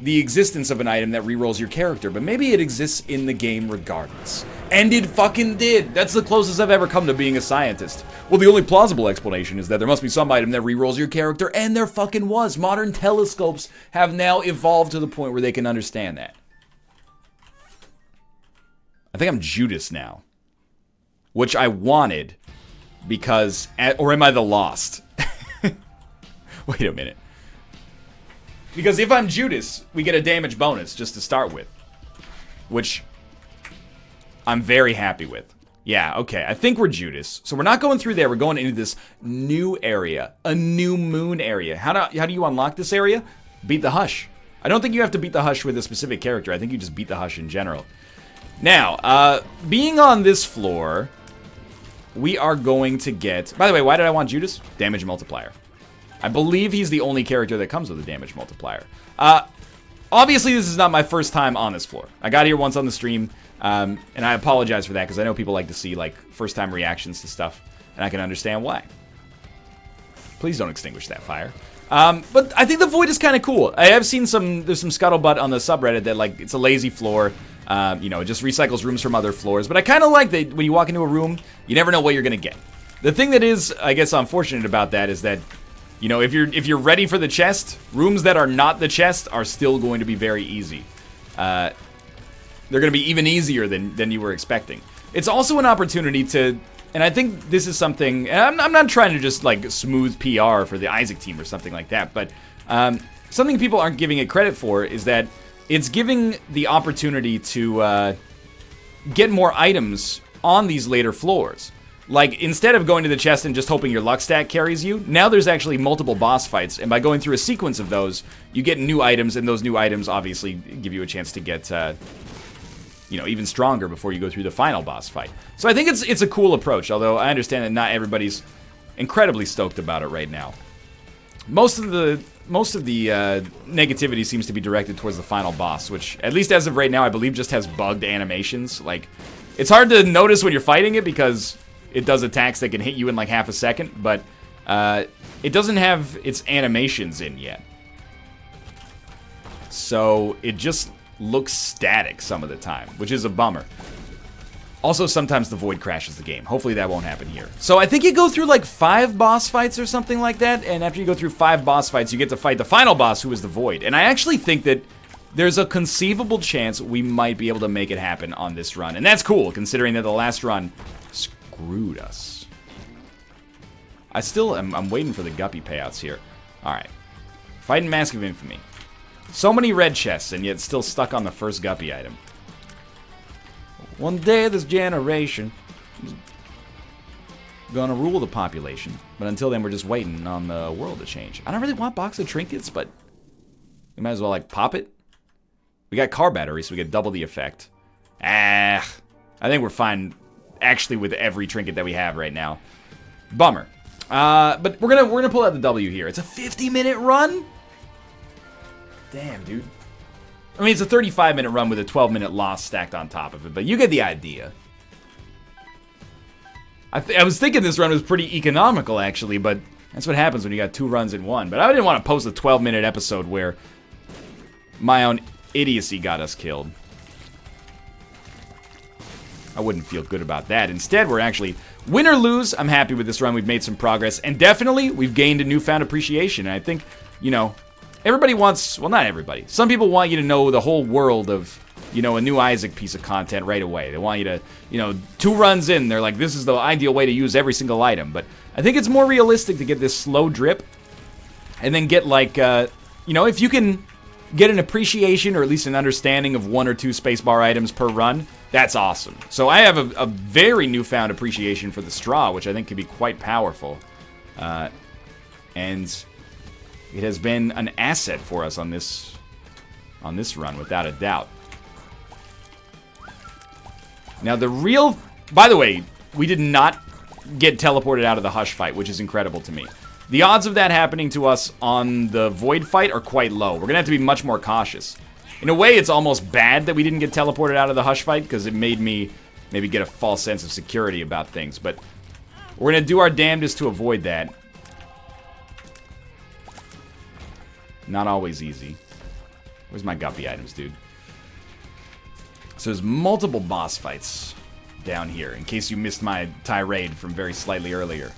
A: the existence of an item that rerolls your character. But maybe it exists in the game regardless. And it fucking did. That's the closest I've ever come to being a scientist. Well, the only plausible explanation is that there must be some item that rerolls your character, and there fucking was. Modern telescopes have now evolved to the point where they can understand that. I think I'm Judas now. Which I wanted because... Or am I the Lost? Wait a minute. Because if I'm Judas, we get a damage bonus just to start with. Which I'm very happy with. Yeah, okay. I think we're Judas. So we're not going through there. We're going into this new area. A new moon area. How do you unlock this area? Beat the Hush. I don't think you have to beat the Hush with a specific character. I think you just beat the Hush in general. Now, being on this floor, we are going to get... By the way, why did I want Judas? Damage multiplier. I believe he's the only character that comes with a damage multiplier. Obviously, this is not my first time on this floor. I got here once on the stream, and I apologize for that, because I know people like to see, like, first-time reactions to stuff, and I can understand why. Please don't extinguish that fire. But I think the Void is kind of cool. I have seen there's some scuttlebutt on the subreddit that, like, it's a lazy floor. You know, it just recycles rooms from other floors. But I kind of like that when you walk into a room, you never know what you're going to get. The thing that is, I guess, unfortunate about that is that, you know, if you're ready for the chest, rooms that are not the chest are still going to be very easy. They're going to be even easier than you were expecting. It's also an opportunity to, and I think this is something, and I'm not trying to just, like, smooth PR for the Isaac team or something like that, but something people aren't giving it credit for is that it's giving the opportunity to get more items on these later floors. Like, instead of going to the chest and just hoping your luck stat carries you, now there's actually multiple boss fights, and by going through a sequence of those, you get new items, and those new items obviously give you a chance to get, you know, even stronger before you go through the final boss fight. So I think it's a cool approach, although I understand that not everybody's incredibly stoked about it right now. Most of the negativity seems to be directed towards the final boss, which, at least as of right now, I believe just has bugged animations. Like, it's hard to notice when you're fighting it because it does attacks that can hit you in like half a second, but It doesn't have its animations in yet. So it just looks static some of the time, which is a bummer. Also, sometimes the void crashes the game. Hopefully that won't happen here. So I think you go through like 5 boss fights or something like that, and after you go through 5 boss fights, you get to fight the final boss, who is the void. And I actually think that there's a conceivable chance we might be able to make it happen on this run. And that's cool, considering that the last run screwed us. I'm waiting for the guppy payouts here. Alright. Fighting Mask of Infamy. So many red chests, and yet still stuck on the first guppy item. One day this generation is gonna rule the population. But until then, we're just waiting on the world to change. I don't really want box of trinkets, but we might as well, like, pop it. We got car batteries, so we get double the effect. I think we're fine, actually, with every trinket that we have right now. Bummer. But we're gonna pull out the W here. It's a 50-minute run? Damn, dude. I mean, it's a 35-minute run with a 12-minute loss stacked on top of it, but you get the idea. I was thinking this run was pretty economical, actually, but that's what happens when you got 2 runs in one. But I didn't want to post a 12-minute episode where my own idiocy got us killed. I wouldn't feel good about that. Instead, we're actually, win or lose, I'm happy with this run. We've made some progress, and definitely, we've gained a newfound appreciation. And I think, you know, everybody wants, well, not everybody. Some people want you to know the whole world of, you know, a new Isaac piece of content right away. They want you to, you know, 2 runs in, they're like, this is the ideal way to use every single item. But I think it's more realistic to get this slow drip, and then get, like, you know, if you can get an appreciation or at least an understanding of 1 or 2 spacebar items per run, that's awesome. So I have a very newfound appreciation for the straw, which I think can be quite powerful. And it has been an asset for us on this run, without a doubt. Now the real, by the way, we did not get teleported out of the Hush fight, which is incredible to me. The odds of that happening to us on the Void fight are quite low. We're gonna have to be much more cautious. In a way, it's almost bad that we didn't get teleported out of the Hush fight, because it made me maybe get a false sense of security about things. But we're gonna do our damnedest to avoid that. Not always easy. Where's my guppy items, dude? So there's multiple boss fights down here, in case you missed my tirade from very slightly earlier.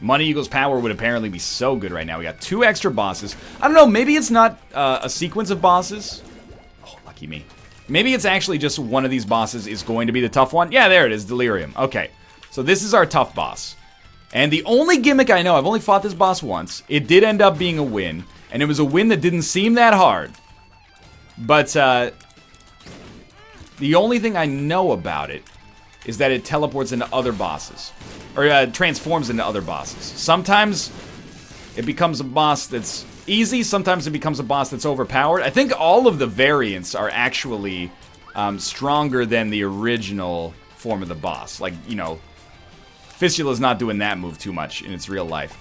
A: Money Eagles Power would apparently be so good right now. We got 2 extra bosses. I don't know, maybe it's not a sequence of bosses. Oh, lucky me. Maybe it's actually just one of these bosses is going to be the tough one. Yeah, there it is, Delirium. Okay, so this is our tough boss. And the only gimmick I know, I've only fought this boss once. It did end up being a win, and it was a win that didn't seem that hard. But the only thing I know about it is that it teleports into other bosses. Or transforms into other bosses. Sometimes it becomes a boss that's easy, sometimes it becomes a boss that's overpowered. I think all of the variants are actually stronger than the original form of the boss. Like, you know, Fistula's not doing that move too much in its real life.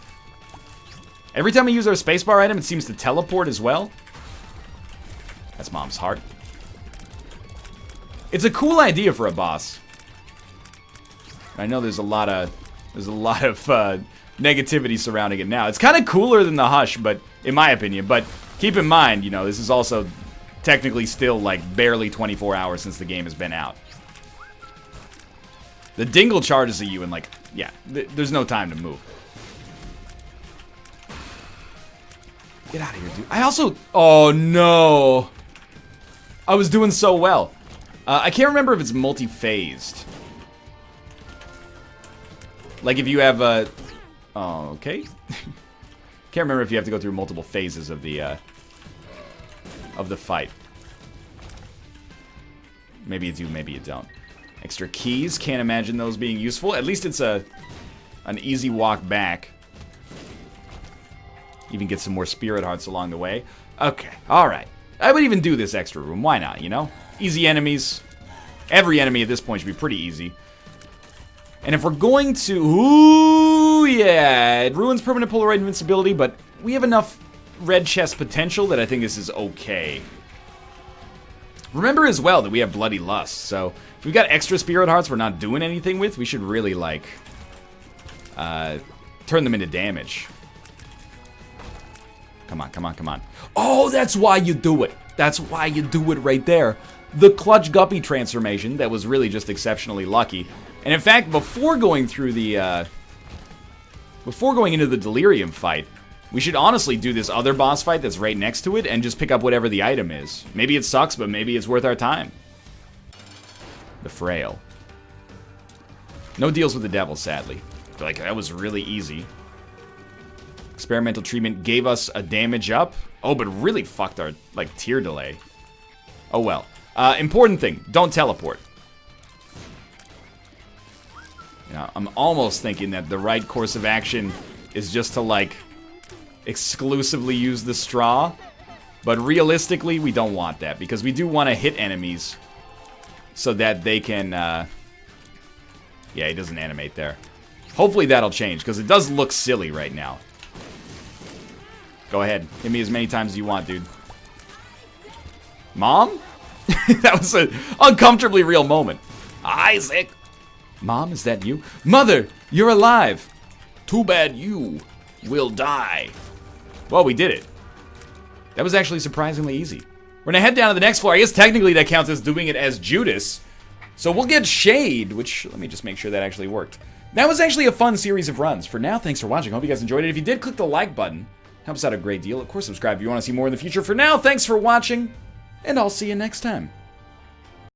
A: Every time we use our spacebar item, it seems to teleport as well. That's Mom's heart. It's a cool idea for a boss. I know there's a lot of negativity surrounding it now. It's kind of cooler than the Hush, but in my opinion. But keep in mind, you know, this is also technically still like barely 24 hours since the game has been out. The Dingle charges at you and like, yeah, there's no time to move. Get out of here, dude. I also, oh no, I was doing so well. I can't remember if it's multi-phased. Like if you have a... Oh, okay. Can't remember if you have to go through multiple phases of the fight. Maybe you do, maybe you don't. Extra keys, can't imagine those being useful. At least it's an easy walk back. Even get some more spirit hearts along the way. Okay, alright. I would even do this extra room, why not, you know? Easy enemies. Every enemy at this point should be pretty easy. And if we're going to... Ooh, yeah. It ruins permanent Polaroid invincibility, but we have enough red chest potential that I think this is okay. Remember as well that we have Bloody Lust, so if we've got extra spirit hearts we're not doing anything with, we should really, like, turn them into damage. Come on, come on, come on. Oh, that's why you do it. That's why you do it right there. The Clutch Guppy transformation that was really just exceptionally lucky. And in fact, before going through the, before going into the Delirium fight, we should honestly do this other boss fight that's right next to it and just pick up whatever the item is. Maybe it sucks, but maybe it's worth our time. The Frail. No deals with the devil, sadly. I feel like that was really easy. Experimental treatment gave us a damage up. Oh, but really fucked our, like, tier delay. Oh well. Important thing, don't teleport. You know, I'm almost thinking that the right course of action is just to, like, exclusively use the straw. But realistically, we don't want that, because we do want to hit enemies so that they can, yeah, he doesn't animate there. Hopefully that'll change, because it does look silly right now. Go ahead, hit me as many times as you want, dude. Mom? That was an uncomfortably real moment. Isaac! Mom, is that you? Mother, you're alive! Too bad you will die. Well, we did it. That was actually surprisingly easy. We're gonna head down to the next floor. I guess technically that counts as doing it as Judas. So we'll get Shade, which, let me just make sure that actually worked. That was actually a fun series of runs. For now, thanks for watching. Hope you guys enjoyed it. If you did, click the like button. Helps out a great deal. Of course, subscribe if you want to see more in the future. For now, thanks for watching, and I'll see you next time.